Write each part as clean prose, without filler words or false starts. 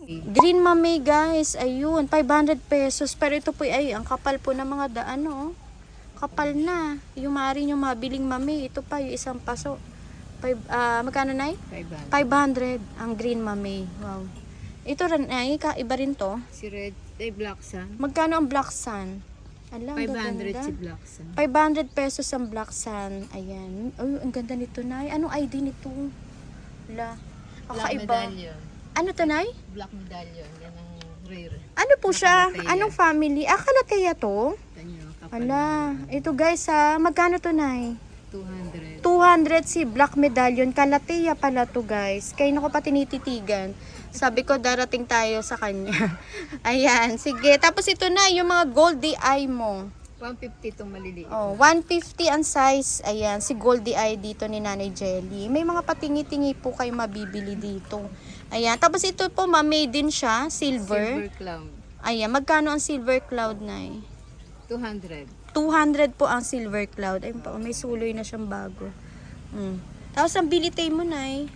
Green mami guys, ayun, 500 pesos. Pero ito po ay, ang kapal po ng mga daan, oh. Kapal na. Yung maaari nyo mabiling mami. Ito pa, yung isang paso. Magkano na 500 ang green mami. Wow. Ito rin ay, iba rin to. Si Red, Black Sun. Magkano ang Black Sun? Alam, 500 si Black Sun. 500 pesos ang Black Sun. Ayan. Ay, ang ganda nito, Nay. Anong ID nito? Wala. Black medallion. Ano to, Nay? Black medallion. Yan ang rare. Ano po siya? Kalateya. Anong family? Kalateya to? Tanyo, kapal. Ala. Ito guys, magkano to, Nay? 200. 200 si Black Medallion. Kalateya pala to, guys. Kaya nako pa tinititigan. Sabi ko, darating tayo sa kanya. Ayan, sige. Tapos ito na, yung mga Goldie Eye mo. 150 itong maliliit. Oh, 150 ang size. Ayan, si Goldie Eye dito ni Nanay Jelly. May mga patingi-tingi po kayo mabibili dito. Ayan, tapos ito po, made din siya, silver. Silver Cloud. Ayan, magkano ang Silver Cloud, Nay? 200. 200 po ang Silver Cloud. Ayun pa, may suloy na siyang bago. Tapos ang bilitay mo, Nay?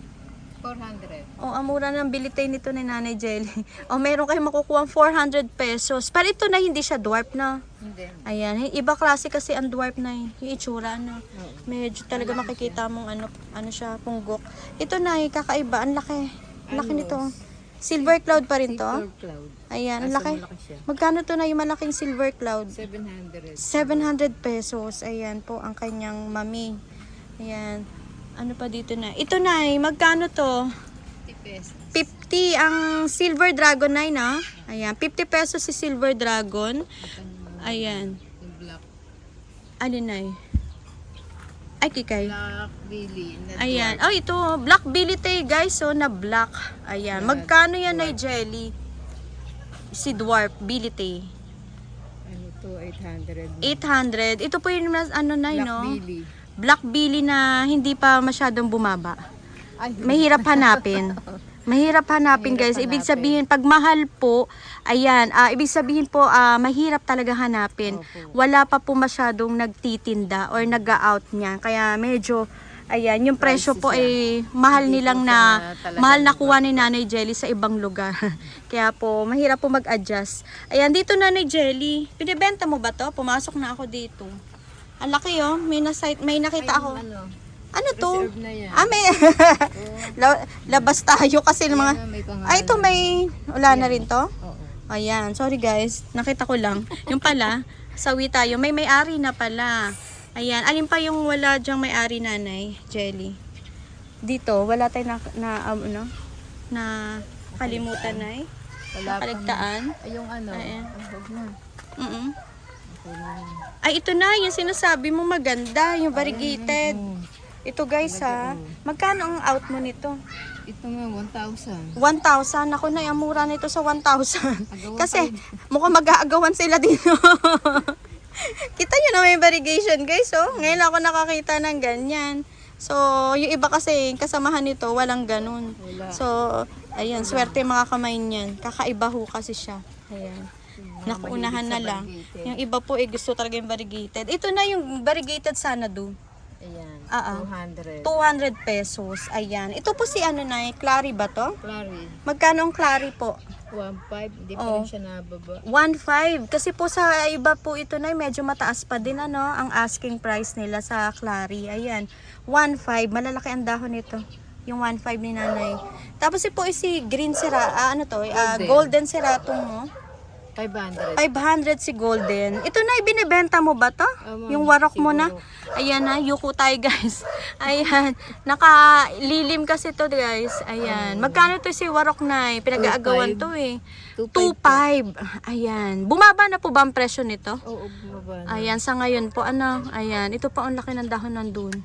400. Oh, ang mura ng bilitay nito ni Nanay Jelly. Oh, meron kayong makukuha 400 pesos. Pero ito na hindi siya dwarf na. Hindi. Ayan, iba klase kasi ang dwarf na yung itsura na. Medyo talaga makikita mong ano siya, punggok. Ito na, kakaiba, ang laki. Ang laki nito. Silver Cloud pa rin to. Silver Cloud. Ayan, ang laki. Malaki siya. Magkano to na yung malaking Silver Cloud? 700. 700 pesos. Ayan po ang kanyang mami. Ayan. Ano pa dito na? Ito na, magkano to? 50 pesos. 50 ang Silver Dragon na, no? Ayan, 50 pesos si Silver Dragon. Ayan. Yung black. Alin na Ay, kikay. Black Billy. Ayan. Oh, ito. Black Billy Tay, guys. So, na black. Ayan. Magkano yan na Jelly? Si Dwarf Billy Tay. Ano to? 800. 800. Ito po yung ano na, Black no? Billy. Black Billy na hindi pa masyadong bumaba. Ay, Mahirap hanapin. Mahirap hanapin, guys. Ibig sabihin, pag mahal po, ayan, ibig sabihin po, mahirap talaga hanapin. Opo. Wala pa po masyadong nagtitinda or nag-out niya. Kaya medyo, ayan, yung presyo po ay mahal Hindi nilang po na, siya talaga mahal nakuha ni Nanay Jelly sa ibang lugar. Kaya po, mahirap po mag-adjust. Ayan, dito Nanay Jelly. Pinibenta mo ba to? Pumasok na ako dito. Ang laki oh, may nakita ako. Ano to? Reserve na yan. May labas tayo kasi ng mga May pangalan. ito may wala na rin to. Oo. Ayan, sorry guys, nakita ko lang. Yung pala, sawi tayo. May may-ari na pala. Ayan, alin pa yung wala diyang may-ari, Nanay Jelly? Dito, wala tayong na kalimutan na Wala pang- kaligtaan. Ay, yung ano. Ayan. Ay, huwag na. Okay na. Ay, ito na, yung sinasabi mo maganda, yung variegated. Ito guys magkano ang out mo nito? Ito nga, 1,000. 1,000. Ako na, ang mura nito sa 1,000. Agawan Kasi pa mukhang mag-aagawan sila dito. Kita nyo na may variegation guys. Oh. Ngayon ako nakakita ng ganyan. So, yung iba kasi kasamahan nito, walang ganun. Wala. So, ayan, swerte mga kamay niyan. Kakaiba ho kasi siya. Ayan. Nakuunahan na lang. Yung iba po gusto talaga yung variegated. Ito na yung variegated sana do. Ayan, 200. 200 pesos. Ayan. Ito po si Clary ba to? Clary, Magkano ang Clary po? 1,500. Hindi pa Oo. rin siya nababa. 1.5 kasi po sa iba po ito na medyo mataas pa din ang asking price nila sa Clary. Ayan. 1.5 malalaki ang dahon nito. Yung 1.5 ni Nanay. Tapos po si Green Sera, Golden Seratum mo. 500. 500 si Golden. Ito na ibinebenta mo ba to? Ma'am, Yung warok mo na. siguro. Ayan na, yuko tayo guys. Ayan, nakalilim kasi to guys. Ayan. Magkano to si warok na? Pinag-aagawan to 2.5. Ayan. Bumaba na po ba ang presyo nito? Oo, bumaba na. Ayan, sa ngayon po, ayan, ito pa ang laki ng dahon nandun.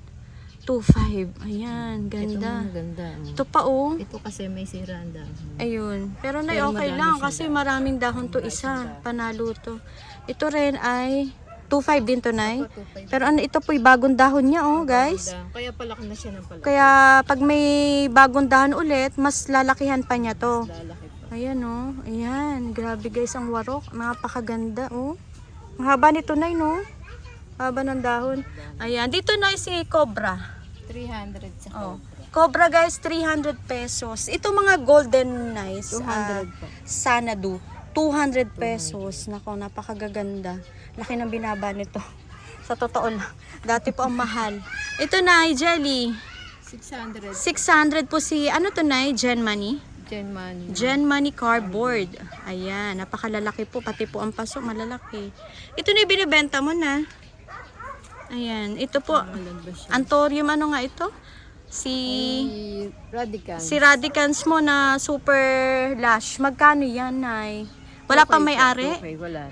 2.5. Ayan, ganda. Ito maganda. Ito pa Ito kasi may sira ang dahon. Ayun. Pero Pero okay madami lang siyang kasi dahon. maraming dahon to isa. Panalo to. Ito rin ay 2.5 din to, Nay. 2.5. Pero ito po'y bagong dahon niya, guys. Kaya palaki na siya ng palaki. Kaya pag may bagong dahon ulit, mas lalakihan pa niya to. Lalaki pa. Ayan, Ayan. Grabe, guys, ang warok. Napakaganda, Ang haba nito, Nay, no? Haba ng dahon. Ayan. Dito na si Cobra. 300 sa Oh. Cobra. Cobra guys, 300 pesos. Ito mga golden nice. 200 po. Sanadu. 200 pesos. Nako, napakagaganda. Laki ng binaba nito. Sa totoo lang. Dati po ang mahal. Ito na, jelly. 600. 600 po si, ano to na, Gen Money? Gen Money. Gen Money cardboard. Ayan, napakalalaki po. Pati po ang paso, malalaki. Ito na yung binibenta mo na. Ayan, ito po. Alam ba siya? Antorium, ano nga ito? Si Radicans. Radicans mo na super lash. Magkano yan, Nay? Wala pa may-ari? Okay, wala.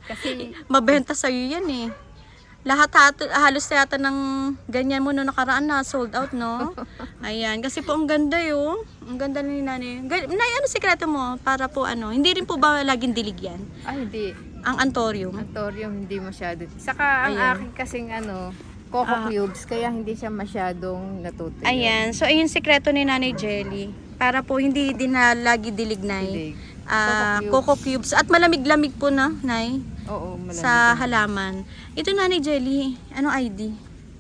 Kasi Mabenta sa'yo yan eh. Halos yata ng ganyan mo no nakaraan na sold out, no? Ayan, kasi po ang ganda yun. Ang ganda ni Nanay. Nay, ano sikreto mo? Para po ano, hindi rin po ba laging dilig yan? hindi. Ang Antorium? Antorium hindi masyado. Saka ang Ayan. akin kasing Coco Cubes, kaya hindi siya masyadong natutuyo. Ayan, so ayun sikreto ni Nanay Jelly. Para po hindi din na lagi dilig, Nay. Dilig. Coco cubes. At malamig-lamig po na, Nay. Oo, malamig. Sa halaman. Ito, Nanay Jelly. Anong ID?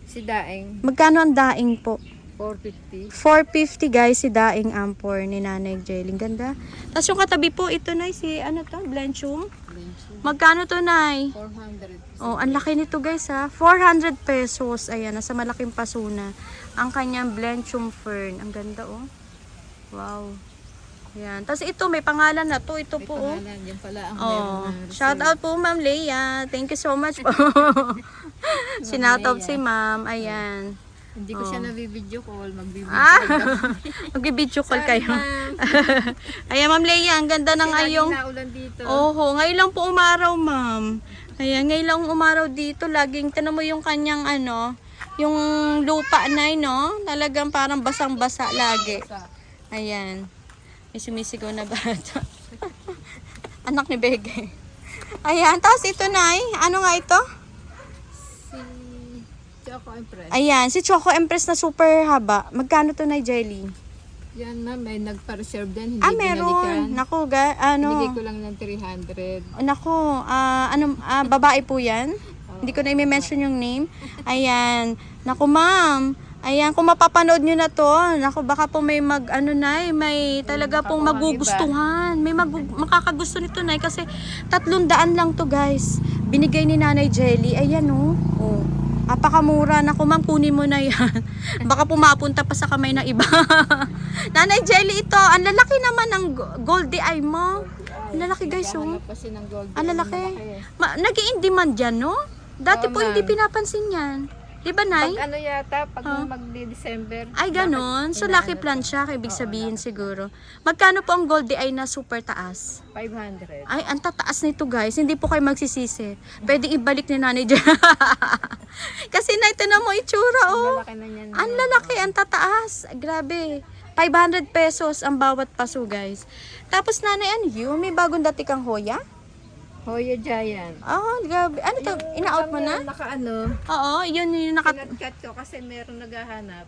Si Daeng, Magkano ang daing po? 450. 450 guys, si daing ampor ni Nanay Jelly. Ganda. Tapos yung katabi po, ito na si, ano to, Blanchum. Magkano to, Nay? 400. Oh, ang laki nito guys ha. 400 pesos. Ayan, nasa malaking pasuna. Ang kanyang Blanchum fern. Ang ganda oh. Wow. Ayan. Tapos ito, may pangalan na to. Ito po oh. Pangalan, yan pala ang Oh, meron na shout out po Ma'am Leia. Thank you so much po. Sinout out si Ma'am. Ayan. Hindi ko siya nabibideo call, magbibideo Ah, call. mag-video call kayo. Ayan Ma'am Leia, ang ganda ng ayong. Naulan dito. Oho, ngayon lang po umaraw, Ma'am. Ayan, ngayon lang umaraw dito. Laging, tanong mo yung kanyang ano, yung lupa na no? Talagang parang basang-basa lagi. Ayan. May sumisigaw na bata. Anak ni Bege. Ayan, tapos ito Nay. Ano nga ito? Si Choco Empress. Ayan, si Choco Empress na super haba. Magkano to Nay Jelly? Yan ma'am, may nagpa-reserve din, hindi Meron. binalikan. Naku, Bigay ano? ko lang ng 300. Naku, babae po yan? Hindi ko na i-mention yung name. Ayan. Naku, Ma'am. Ayan, kung mapapanood nyo na to, naku, baka po may may talaga pong magugustuhan. May makakagusto nito, Nay, kasi 300 lang to, guys. Binigay ni Nanay Jelly. Ayan, oh. Oh. Napakamura. Naku, Ma'am, kunin mo na yan. Baka pumapunta pa sa kamay ng iba. Nanay Jelly, ito. Ang lalaki naman ng goldie eye mo. Ang lalaki, guys, oh. Naghahanap kasi ng gold. Ang lalaki. Nag-i-in demand yan, no? Dati Oo, po hindi ma'am. pinapansin yan. Di ba, Nay? Pag yata, pag magdi-December. Ay, ganon. So, lucky plan siya. Ibig sabihin siguro. Magkano po ang goldie eye na super taas? 500. Ay, ang tataas nito, guys. Hindi po kayo magsisisi. Pwede ibalik ni Nanay dyan. Kasi, Nay, tinan mo itsura, oh. Malaki na niyan. Ang lalaki, ang tataas. Grabe. 500 pesos ang bawat paso, guys. Tapos, Nanay, ano yun? May bagong dati kang hoya? Hoya Giant. Oh, grabe. Ano to? Ina-out mo na? Oo, yun yung Kinat-cut ko kasi meron naghahanap.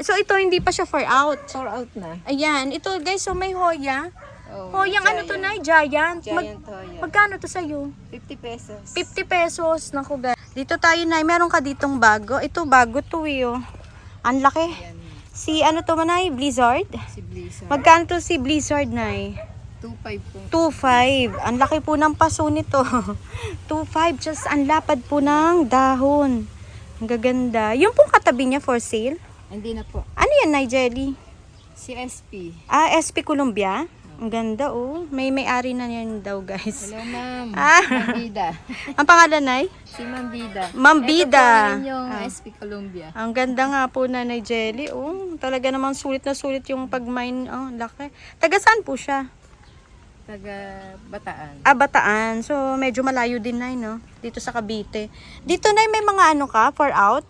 So ito hindi pa siya for out. For out na. Ayan, ito guys, so may hoya. Oh, Hoyang ano to na? Giant. Giant Hoya. Magkano to sa'yo? 50 pesos. 50 pesos. Naku guys. Dito tayo na, meron ka ditong bago. Ito bago to eh. Oh. Ang laki. Yan. Si ano to man ay? Blizzard? Si Blizzard. Magkano to si Blizzard na 2.5 po. 2.5. Ang laki po ng paso nito. 2.5. Just ang lapad po ng dahon. Ang gaganda. Yung pong katabi niya for sale. Hindi na po. Ano yan, Nay Jelly? Si SP. SP Columbia. Ang ganda oh. May-ari na yan daw guys. Hello ma'am. Ah. Ma'am Bida. Ang pangalan, Nay? Si Ma'am Bida. Ma'am Bida. Ito po yung SP Columbia. Ang ganda nga po na Nay Jelly. Oh, talaga namang sulit na sulit yung pag-mine. Oh, laki. Taga saan po siya? Taga Bataan. Bataan. So, medyo malayo din, Nay, no? Dito sa Cavite. Dito, Nay, may mga ano ka? For out?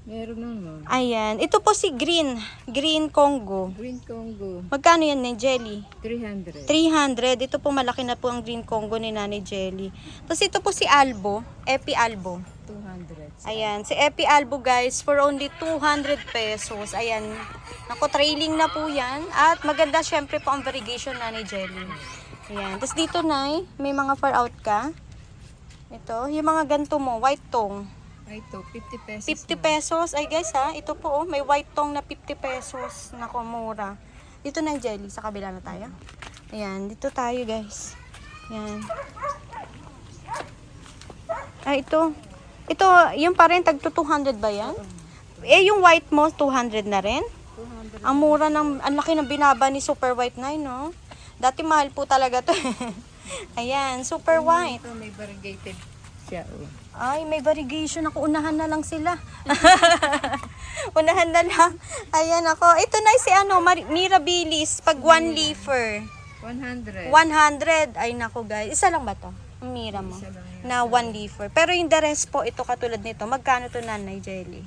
Meron naman. Ayan. Ito po si Green. Green Congo. Green Congo. Magkano yan, Nay Jelly? 300. 300. Ito po malaki na po ang Green Congo ni Nanay Jelly. Tapos ito po si Albo. Epi Albo. 200. Ayan. Si Epi Albo, guys, for only 200 pesos. Ayan. Naku, trailing na po yan. At maganda syempre po ang variegation Nanay Jelly. Ayan. Tapos dito, Nay, may mga far out ka. Ito. Yung mga ganito mo. White tong. Ay, ito, 50 pesos. 50 pesos. Ay guys ha, ito po oh, may white tong na 50 pesos. Naku, mura. Dito na yung jelly, sa kabila na tayo. Ayan, dito tayo guys. Ayan. Ay, ito. Ito, yung pa rin, tagto 200 ba yan? Eh, yung white mo, 200 na rin? 200. Ang mura ng, ang laki ng binaba ni Super White 9, no? Dati mahal po talaga to. Ayan, Super White. Ito, may variegated siya. Oh. Ay, may variegation ako. Unahan na lang sila. Unahan na lang. Ayan ako. Ito na si ano, Mirabilis. Pag 1 leafer. 100. 100. Ay, nako guys. Isa lang ba to? Ang Mira mo. Isa lang yan. Na 1 leafer. Pero yung the rest po, ito katulad nito. Magkano to nanay jelly?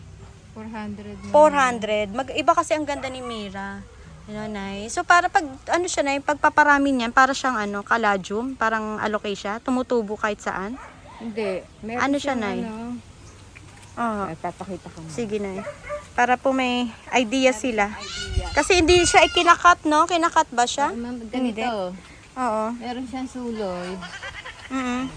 400. 400. Iba kasi ang ganda ni Mira. Yun, Nay. So, para pag, ano siya, Nay, pagpaparami niyan, para siyang, ano, caladium, parang alocasia, tumutubo kahit saan. Hindi. Meron Ano siya, siyang Nay? Ano, Oo. ay, papakita ko. Sige, Nay. Para po may idea sila. Idea. Kasi hindi siya ikinakat, no? Kinakat ba siya? Ganito. Oo. Meron siyang suloy. Mm.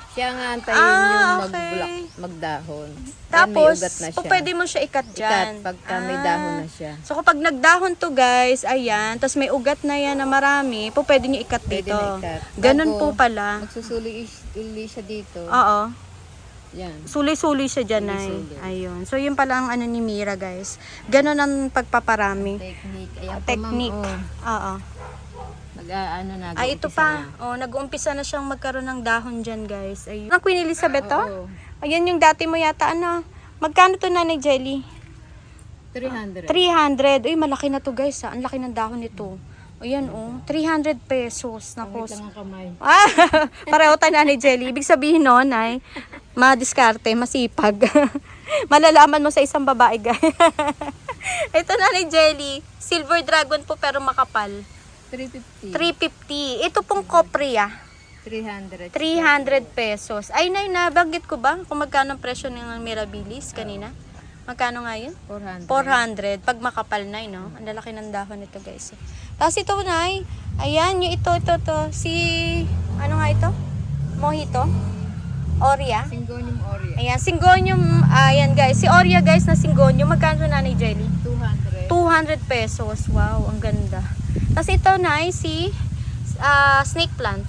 Siya nga antayin Ah, yung okay. magdahon. Tapos, Then may ugat na siya. pwede mo siya ikat dyan. Ikat pagka may dahon na siya. So, kapag nagdahon to, guys, ayan, tapos may ugat na yan na marami, po pwede nyo ikat Pwede dito. na ikat. Ganun Bago po pala. Magsusuli siya dito. Oo. Yan. Suli-suli siya dyan, Nay. Suli-suli. Ayun. So, yun pala ang ano ni Mira, guys. Ganun ang pagpaparami. Technique. Ayan po, Technique. ma'am. Oo. Ano na. Ay, ito pa. Oh, nag-uumpisa na siyang magkaroon ng dahon dyan, guys. Ayun. Ang Queen Elizabeth, to? Oo. Ayan yung dati mo yata, ano? Magkano to, Nanay Jelly? 300. 300. Uy, malaki na to, guys. Ha? Ang laki ng dahon nito. Ayan, oh. 300 pesos. Naku. Pangit lang ang kamay. Ah, pareho tayo, Nanay Jelly. Ibig sabihin nun, ay, madiskarte, masipag. Malalaman mo sa isang babae, guys. Ito, Nanay Jelly. Silver dragon po, pero makapal. 350. 350. Ito pong Copria. 300. 300 pesos. Ay, Nay, nabanggit ko ba kung magkano ang presyo ng Mirabilis kanina? Magkano nga yun? 400. 400. Pag makapal, Nay, no? Ang lalaki ng dahon nito, guys. Tapos ito, Nay. Ayan, yung ito. Si, ano nga ito? Mojito? Oria? Syngonium aurea. Ayan, Syngonium. Ayan, guys. Si Oria, guys, na Syngonium. Magkano, Nanay Jelly? 200. 200 pesos. Wow, ang ganda. Tapos ito, Nay, si snake plant.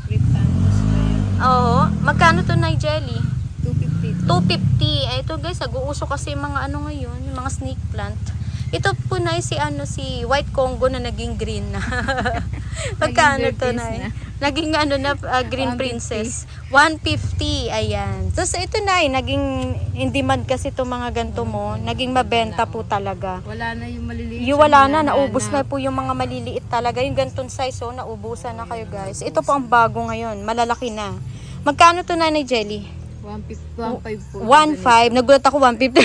Cryptanthus ba yun? Oo. Magkano to, Nay Jelly? 250. 250. Ay, ito guys, nag-uuso kasi yung mga ano ngayon, yung mga snake plant. Ito po, Nay, si White Congo na naging green na. Magkano to, Naging Nay? na. Naging Green 150. Princess. 150. Ayan. Tapos ito, Nay, naging in demand kasi itong mga ganito mo. Naging mabenta po talaga. Wala na yung maliliit. Yung wala na, naubos na po yung mga maliliit talaga. Yung ganitong size, oh, naubusan na kayo, guys. Ito po ang bago ngayon. Malalaki na. Magkano to, Nanay Jelly? 150. 1.5. Nagulat ako, 1.50.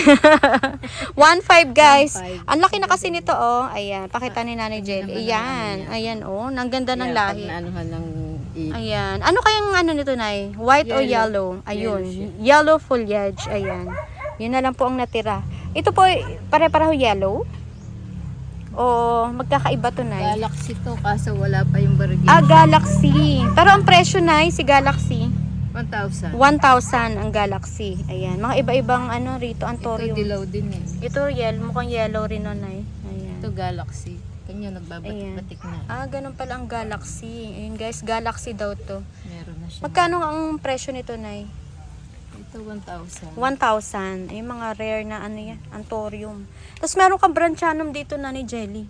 1.5, guys. 1.5. Ang laki na kasi nito, oh. Ayan, pakita ni Nanay Jelly. Ayan, ayan, oh. Ang ganda ng lahi. Pag ng Ayan. Ano kayang ano nito, Nay? White o yellow? Ayun. Yellow siya. Yellow foliage. Ayan. Yun na lang po ang natira. Ito po, pare-pareho yellow? O magkakaiba to, Nay? Galaxy to, kaso wala pa yung variegation. Ah, Galaxy. Pero ang presyo, Nay, si Galaxy. 1,000. 1,000 ang Galaxy. Ayan. Mga iba-ibang ano rito, Ito Antorium. dilaw din eh. Ito yellow, mukhang yellow rin nun, Nay. Ayan. Ito Galaxy. Kanya nagbabatik-batik na. Ah, ganun pala ang Galaxy. Ayun, guys, Galaxy daw to. Meron na siya. Magkano ang presyo nito, Nay? Ito 1,000. 1,000. Ay, mga rare na ano yan, Antorium. Tapos meron kang Branchanum dito na ni Jelly.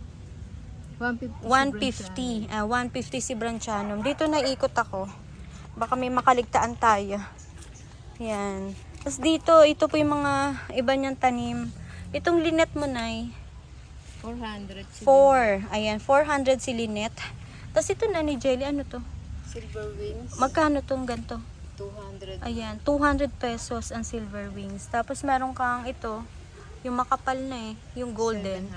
150. 150. 150 si Branchanum. Dito naikot ako. Baka may makaligtaan tayo. Yan. Tapos dito, ito po yung mga iba niyang tanim. Itong linet mo, Nay. 400. 4. Ayan, 400 si linet. Tapos ito na ni Jelly, ano to? Silver wings. Magkano tong ganito? 200. Ayan, 200 pesos ang silver wings. Tapos meron kang ito, yung makapal na eh, yung golden.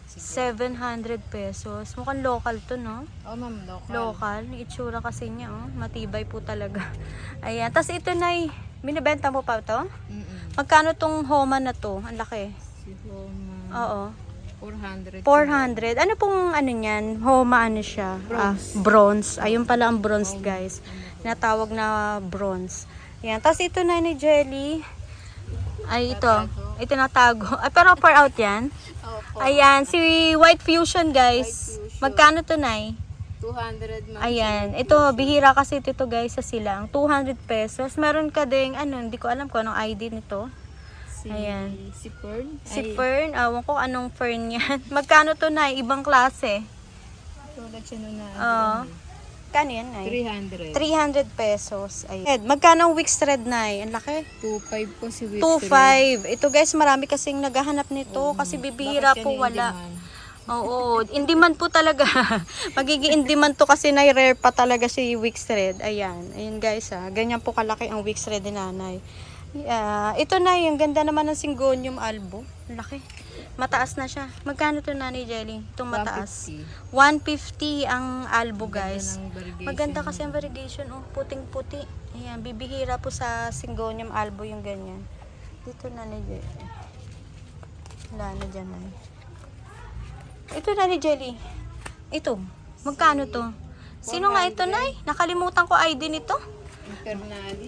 700 pesos. Mukhang local to, no? Oh, ma'am, local. Local. Yung itsura kasi niya, oh. Matibay po talaga. Ayan. Tapos ito na, binibenta mo pa to? Mm-mm. Magkano tong Homa na to? Ang laki. Si Homa. Oo. 400. 400. Ano pong ano niyan? Homa ano siya? Bronze. Ayun pala ang bronze, guys. Natawag na bronze. Ayan. Tapos ito na ni Jelly. Ay, ito. Itinatago. Ay, pero pour out yan. Opo. Ayan, si White Fusion, guys. White Fusion. Magkano to, Nay? 200 ma'am. Ayan. Ito, bihira kasi ito, guys, sa silang. 200 pesos. Meron ka ding, hindi ko alam kung anong ID nito. Ayan. Si Fern. Si Fern, awan ko anong Fern yan. Magkano to, Nay? Ibang klase. Tulad siya nun na. Oo. Kano yan, Nay? 300. 300 pesos. Ayan. Magkano ang Wix Thread, Nay? Ang laki. 2.5 po si Wix. 2.5. Ito, guys, marami kasing naghahanap nito kasi bibihira po wala. Oo, in demand po talaga. Magiging in demand to kasi rare pa talaga si Wix Thread. Ayan. Ayan, guys, ganyan po kalaki ang Wix Thread ni Nanay. Ito na, yung ganda naman ng Syngonium albo. Laki. Mataas na siya. Magkano to, Nanay Jelly? Itong mataas. 150 ang albo, guys. Maganda kasi ang variegation. Oh, puting-puti. Ayan, bibihira po sa Syngonium albo yung ganyan. Dito, Nanay Jelly. Wala na dyan, Nanay. Ito, Nanay Jelly. Ito. Magkano to? Sino nga ito, Nay? Nakalimutan ko ID nito.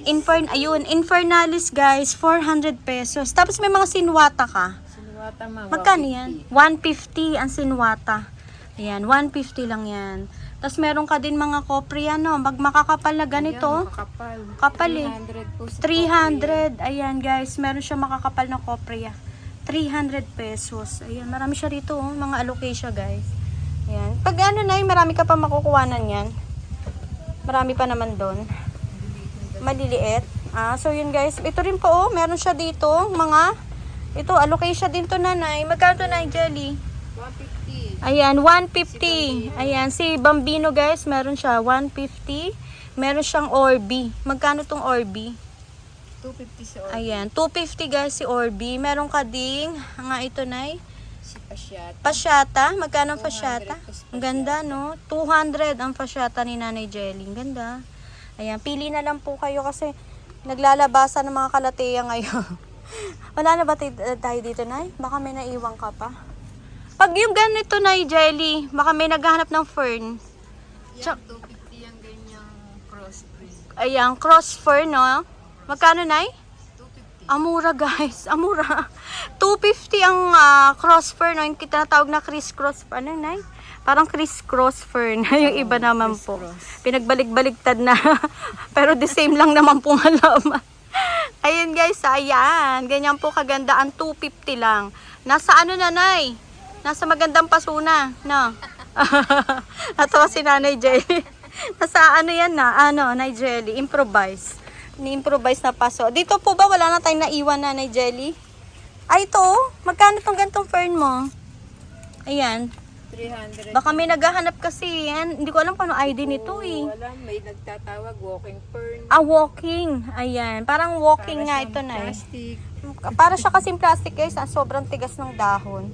Infernalis. Ayun, Infernalis, guys, 400 pesos. Tapos may mga sinwata ka. Sinwata ma'am. Magkano yan? 150 ang sinwata. Ayan, 150 lang yan. Tapos meron ka din mga kopri, makakapal na ganito. Makakapal. Kapal eh. 300 po sa 300. Ayan, guys, meron siya makakapal na kopria. 300 pesos. Ayan, marami siya rito, mga alocasia, guys. Ayan. Pag marami ka pa makukuhanan yan. Marami pa naman doon. Maliliit. So yun, guys. Ito rin po, meron siya dito, ito, alocasia din to, Nanay. Magkano to, Nanay Jelly? 150. Ayan, 150. Ayan, si Bambino, guys, meron siya 150. Meron siyang Orbi. Magkano tong Orbi? 250 sa Orbi. Ayan, 250, guys, si Orbi. Meron ka ding, ito, Nay. Si Pasyata. Pasyata. Magkano ang pasyata? 200 po si Ang ganda, no? 200 ang pasyata ni Nanay Jelly. Ang ganda. Ayan, pili na lang po kayo kasi naglalabasan ng mga kalateya ngayon. Wala na ba tayo dito, Nay? Baka may naiwang ka pa. Pag yung ganito, Nay Jelly, baka may naghahanap ng fern. Yan, 250 yung ganyang cross breed. Ayan, cross fern, no? Magkano, Nay? 250. Amura, guys. Amura. 250 ang cross fern, no? Yung tinatawag na criss-cross. Ano, Nay? Parang criss-cross fern. Yung iba naman po. Pinagbalik-baligtad na. Pero the same lang naman po ang laman. Ayun, guys. Ayan. Ganyan po kaganda. Ang 250 lang. Nasa Nanay? Nasa magandang paso na. No? Natawa si Nanay Jelly. Nasa yan na? Nanay Jelly. Improvise. Ni-improvise na paso. Dito po ba wala na tayong naiwan, Nanay Jelly? Ay, ito. Magkano tong gantong fern mo? Ayan. 300. Baka may naghahanap kasi yan. Hindi ko alam kung ano ID nito eh. Wala, may nagtatawag walking fern. Walking. Ayan. Parang walking nga ito, Nay. Plastic. Para siya kasing plastic, guys. Sobrang tigas ng dahon.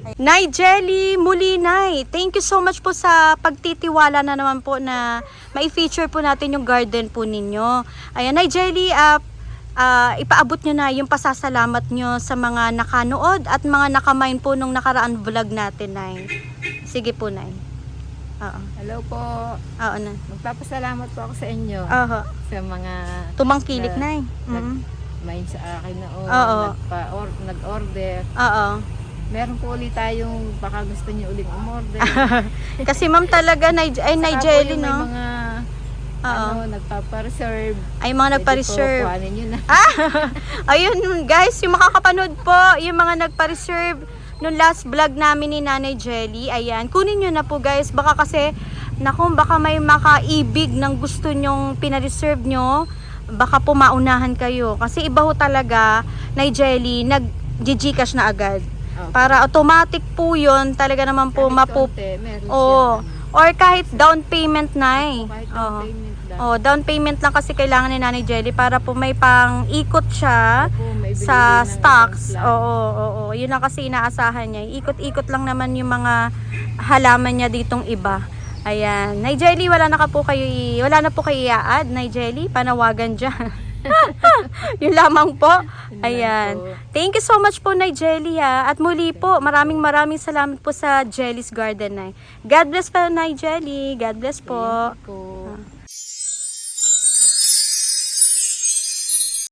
Ayan. Nay Jelly, muli, Nay. Thank you so much po sa pagtitiwala na naman po na mai-feature po natin yung garden po ninyo. Ayan, Nay Jelly, ipaabot nyo na yung pasasalamat nyo sa mga nakanood at mga nakamain po nung nakaraan vlog natin, Nay. Sige po, Nay. Oo. Hello po. Oo, Nay. Magpapasalamat po ako sa inyo. Oo. Sa mga Tumangkilik, Nay. main sa akin na Oo. nag-order. Oo. Meron po ulit tayong baka gusto niyo uling umorder. Kasi ma'am talaga, Nay Jelly, May no? mga nagpapa-reserve. Ay, mga nagpa-reserve. Pwede po kuhanin nyo na. Ayun, guys, yung makakapanood po, yung mga nagpa-reserve nung last vlog namin ni Nanay Jelly. Ayan, kunin nyo na po, guys. Baka kasi, baka may makaibig ng gusto nyong pina-reserve nyo. Baka po maunahan kayo. Kasi iba ho talaga, Nay Jelly, nag-Gcash na agad. Okay. Para automatic po yun, talaga naman po meron Oo. siya. Or kahit down payment na eh. Kahit Oo. payment lang. Down payment lang kasi kailangan ni Nanay Jelly para po may pang-ikot siya Opo, may binili sa ng stocks. ibang plan. Oo. Yun lang kasi inaasahan niya. Ikot-ikot lang naman yung mga halaman niya ditong iba. Ayan. Nay Jelly, wala na po kayo i-add, Nay Jelly. Panawagan dyan. Yun lamang po. Ayan. Thank you so much po, Nay Jelly, ha. At muli po, maraming salamat po sa Jelly's Garden, Nay. God bless po, Nay Jelly. God bless po. Thank you po.